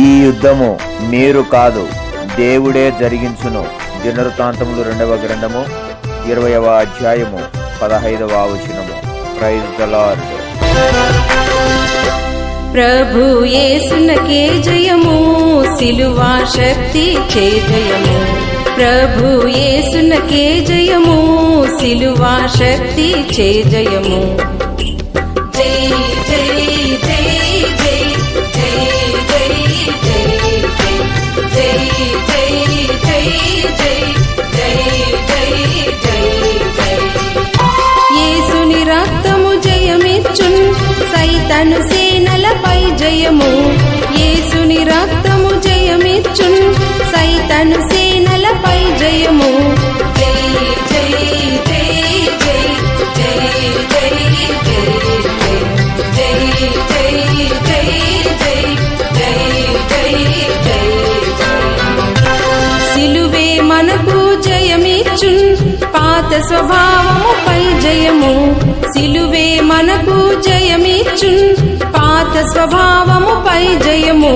ఈ యుద్ధము మీరు కాదు, దేవుడే జరిగించును. దినవృత్తాంతములు 2వ గ్రంథము 20వ అధ్యాయము 15వ వచనము. Praise the Lord. ప్రభు యేసునకే జయము, సిలువా శక్తి చే జయము. ప్రభు యేసునకే జయము, సిలువా శక్తి చే జయము. జై జై జై జై జై జై జై జై జై జై జై జై జై జై జై. యేసుని రక్తము జయమిచ్చున్, సైతాను సేనలపై జయము. యేసుని రక్తము జయమిచ్చున్, సైతాను సేనలపై జయము. జై జై జై జై జై జై జై జై జై జై జై జై జై జై జై. సిలువే మనకు జయమిచ్చున్, పాత స్వభావముపై జయము. సిలువే మనకు జయమిచ్చున్, పాత స్వభావముపై జయము.